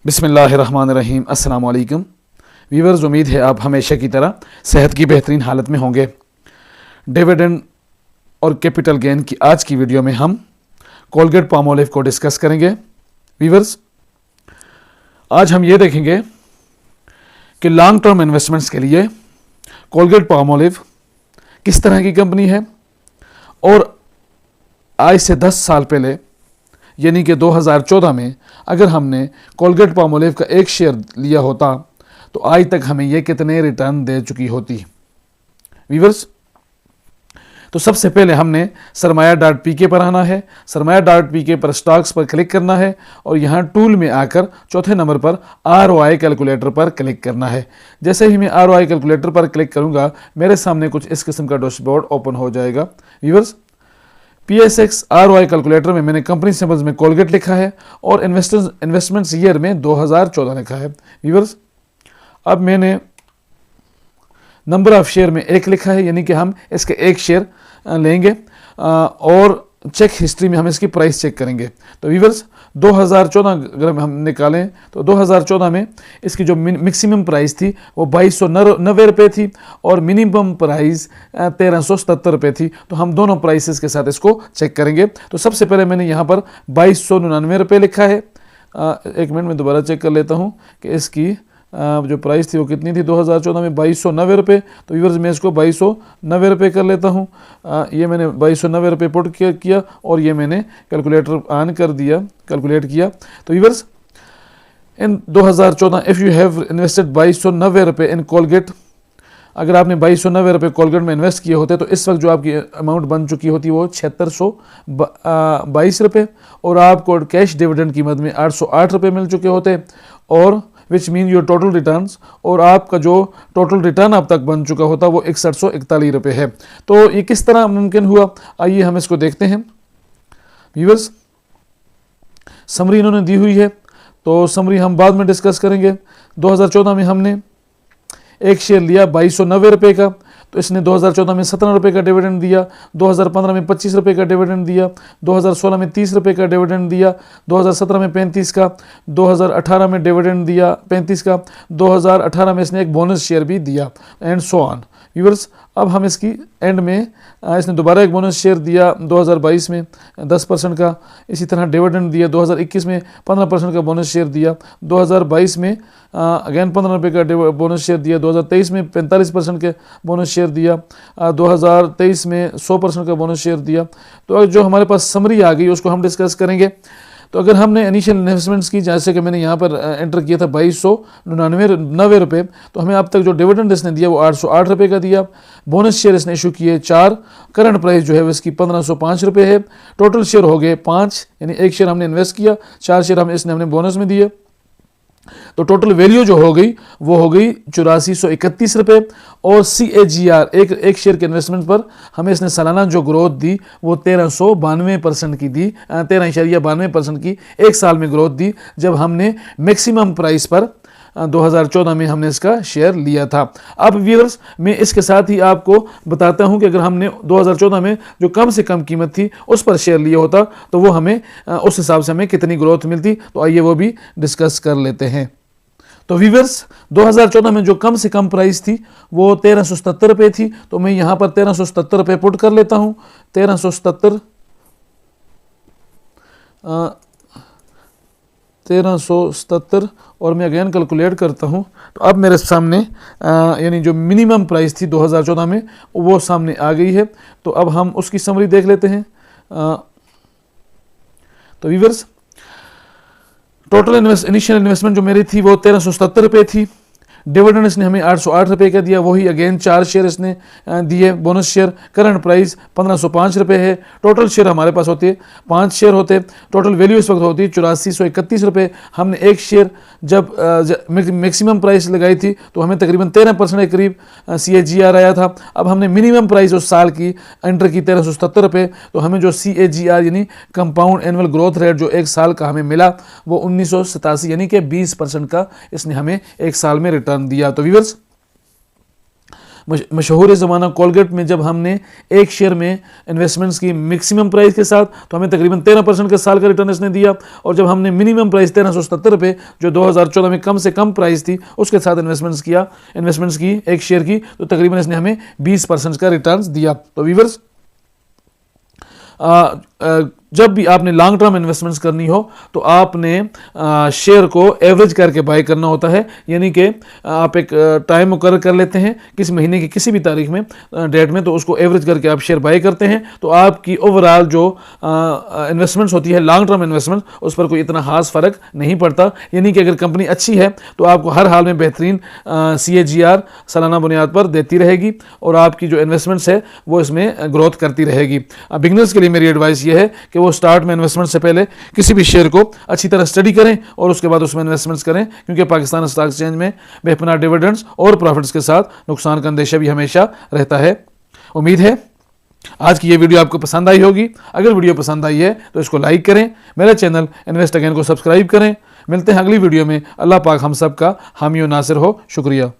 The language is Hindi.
बिस्मिल्लाहिर्रहमानिर्रहीम। अस्सलाम वालेकुम व्यूअर्स, उम्मीद है आप हमेशा की तरह सेहत की बेहतरीन हालत में होंगे। डिविडेंड और कैपिटल गेन की आज की वीडियो में हम कोलगेट पामोलिव को डिस्कस करेंगे। व्यूअर्स, आज हम ये देखेंगे कि लॉन्ग टर्म इन्वेस्टमेंट्स के लिए कोलगेट पामोलिव किस तरह की कंपनी है और आज से 10 साल पहले यानी कि 2014 में अगर हमने कोलगेट पामोलिव का एक शेयर लिया होता तो आज तक हमें यह कितने रिटर्न दे चुकी होती। व्यूअर्स, तो सबसे पहले हमने सरमाया.pk पर आना है। सरमाया.pk पर स्टॉक्स पर क्लिक करना है और यहाँ टूल में आकर चौथे नंबर पर ROI कैलकुलेटर पर क्लिक करना है। जैसे ही मैं ROI कैलकुलेटर पर क्लिक करूँगा मेरे सामने कुछ इस किस्म का डैशबोर्ड ओपन हो जाएगा। व्यूअर्स, PSX ROI कैलकुलेटर में मैंने कंपनी सिंबल्स में कोलगेट लिखा है और इन्वेस्टमेंट्स ईयर में 2014 लिखा है। व्यूअर्स, अब मैंने नंबर ऑफ शेयर में 1 लिखा है, यानी कि हम इसके 1 शेयर लेंगे और चेक हिस्ट्री में हम इसकी प्राइस चेक करेंगे। तो व्यूअर्स, 2014 अगर हम निकालें तो 2014 में इसकी जो मैक्सिमम प्राइस थी वो 2290 रुपये थी और मिनिमम प्राइस 1377 रुपये थी। तो हम दोनों प्राइसेस के साथ इसको चेक करेंगे। तो सबसे पहले मैंने यहाँ पर 2299 रुपये लिखा है। एक मिनट में दोबारा चेक कर लेता हूँ कि इसकी जो प्राइस थी वो कितनी थी 2014 में, 2290 रुपये। तो व्यूअर्स, मैं इसको 2290 रुपये कर लेता हूँ। ये मैंने 2290 रुपये पुट किया और ये मैंने कैलकुलेटर ऑन कर दिया, कैलकुलेट किया। तो viewers, in 2014 if you have invested 2290 रुपये इन कोलगेट, अगर आपने 2290 रुपये कोलगेट में इन्वेस्ट किए होते तो इस वक्त जो आपकी अमाउंट बन चुकी होती वो 7622 रुपये और आपको कैश डिविडेंड कीमत में 808 रुपये मिल चुके होते और which mean your total returns, और आपका जो टोटल रिटर्न अब तक बन चुका होता वो 6141 रुपये है। तो ये किस तरह मुमकिन हुआ, आइए हम इसको देखते हैं। व्यूअर्स, समरी इन्होंने दी हुई है तो समरी हम बाद में डिस्कस करेंगे। 2014 में हमने एक शेयर लिया 2290 रुपये का, तो इसने 2014 में 17 रुपये का डिविडेंड दिया, 2015 में 25 रुपये का डिविडेंड दिया, 2016 में 30 रुपये का डिविडेंड दिया, 2017 में 35 का, 2018 में डिविडेंड दिया 35 का, 2018 में इसने एक बोनस शेयर भी दिया एंड सो ऑन। व्यूअर्स, अब हम इसकी एंड में इसने दोबारा एक बोनस शेयर दिया 2022 में 10% का, इसी तरह डिविडेंड दिया 2021 में 15% का बोनस शेयर दिया, 2022 में अगेन 15 रुपये का बोनस शेयर दिया, 2023 में 45% के बोनस शेयर दिया, 2023 में 100% का बोनस शेयर दिया। तो जो हमारे पास समरी आ गई उसको हम डिस्कस करेंगे। तो अगर हमने इनिशियल इन्वेस्टमेंट्स की, जैसे कि मैंने यहाँ पर एंटर किया था 2299 रुपये, तो हमें अब तक जो डिविडेंड इसने दिया वो 808 रुपये का दिया। बोनस शेयर इसने इशू किए 4, करंट प्राइस जो है वो इसकी 1505 रुपये है। टोटल शेयर हो गए 5, यानी 1 शेयर हमने इन्वेस्ट किया, 4 शेयर इसने हमने बोनस में दिए। तो टोटल वैल्यू जो हो गई वो हो गई 8431 रुपये और CAGR एक शेयर के इन्वेस्टमेंट पर हमें इसने सालाना जो ग्रोथ दी वो 1392% की दी, 13.92% की एक साल में ग्रोथ दी, जब हमने मैक्सिमम प्राइस पर 2014 में हमने इसका शेयर लिया था। अब व्यूअर्स, मैं इसके साथ ही आपको बताता हूं कि अगर हमने 2014 में जो कम से कम कीमत थी उस पर शेयर लिया होता तो वो हमें उस हिसाब से हमें कितनी ग्रोथ मिलती, तो आइए वो भी डिस्कस कर लेते हैं। तो व्यूअर्स, 2014 में जो कम से कम प्राइस थी वो 1377 रुपये थी, तो मैं यहाँ पर 1377 रुपये पुट कर लेता हूँ। 1377 और मैं अगेन कैलकुलेट करता हूँ तो अब मेरे सामने यानी जो मिनिमम प्राइस थी 2014 में वो सामने आ गई है। तो अब हम उसकी समरी देख लेते हैं। तो व्यूअर्स, टोटल इनिशियल इन्वेस्टमेंट जो मेरी थी वो 1377 रुपये थी। डिविडेंड इसने हमें 808 रुपये का दिया, वही अगेन 4 शेयर इसने दिए बोनस शेयर। करंट प्राइस 1505 रुपये है। टोटल शेयर हमारे पास होते 5 शेयर होते, टोटल वैल्यू इस वक्त होती 8431 रुपये। हमने एक शेयर जब मैक्सिमम प्राइस लगाई थी तो हमें तकरीबन 13% के करीब CAGR आया था। अब हमने मिनिमम प्राइस उस साल की एंटर की 1377 रुपये, तो हमें जो CAGR यानी कंपाउंड एनुअल ग्रोथ रेट जो एक साल का हमें मिला वो 1987 यानी कि 20% का इसने हमें एक साल में रिटर्न दिया। तो व्यूअर्स, मशहूर ज़माना कोलगेट में जब हमने एक शेयर में इन्वेस्टमेंट्स की मैक्सिमम प्राइस के साथ, तो हमें तकरीबन 13% के साल का रिटर्न इसने दिया। और जब हमने मिनिमम प्राइस 1377 रुपये जो 2014 में कम से कम प्राइस थी उसके साथ इन्वेस्टमेंट्स की एक शेयर की, तो तकरीबन इसने हमें 20% का रिटर्न दिया। तो वीवर्स, जब भी आपने लॉन्ग टर्म इन्वेस्टमेंट्स करनी हो तो आपने शेयर को एवरेज करके बाय करना होता है, यानी कि आप एक टाइम मुकर्रर कर लेते हैं किस महीने की किसी भी तारीख में डेट में, तो उसको एवरेज करके आप शेयर बाय करते हैं, तो आपकी ओवरऑल जो इन्वेस्टमेंट्स होती है लॉन्ग टर्म इन्वेस्टमेंट, उस पर कोई इतना खास फ़र्क नहीं पड़ता। यानी कि अगर कंपनी अच्छी है तो आपको हर हाल में बेहतरीन CAGR सालाना बुनियाद पर देती रहेगी और आपकी जो इन्वेस्टमेंट्स है वो इसमें ग्रोथ करती रहेगी। बिगनर्स के लिए मेरी एडवाइस ये है कि वो स्टार्ट में इन्वेस्टमेंट से पहले किसी भी शेयर को अच्छी तरह स्टडी करें और उसके बाद उसमें इन्वेस्टमेंट्स करें, क्योंकि पाकिस्तान स्टॉक एक्सचेंज में बेपनाह डिविडेंड्स और प्रॉफिट्स के साथ नुकसान का अंदेशा भी हमेशा रहता है। उम्मीद है आज की ये वीडियो आपको पसंद आई होगी। अगर वीडियो पसंद आई है तो इसको लाइक करें, मेरे चैनल इन्वेस्ट अगेन को सब्सक्राइब करें। मिलते हैं अगली वीडियो में। अल्लाह पाक हम सब का हामी और नासिर हो। शुक्रिया।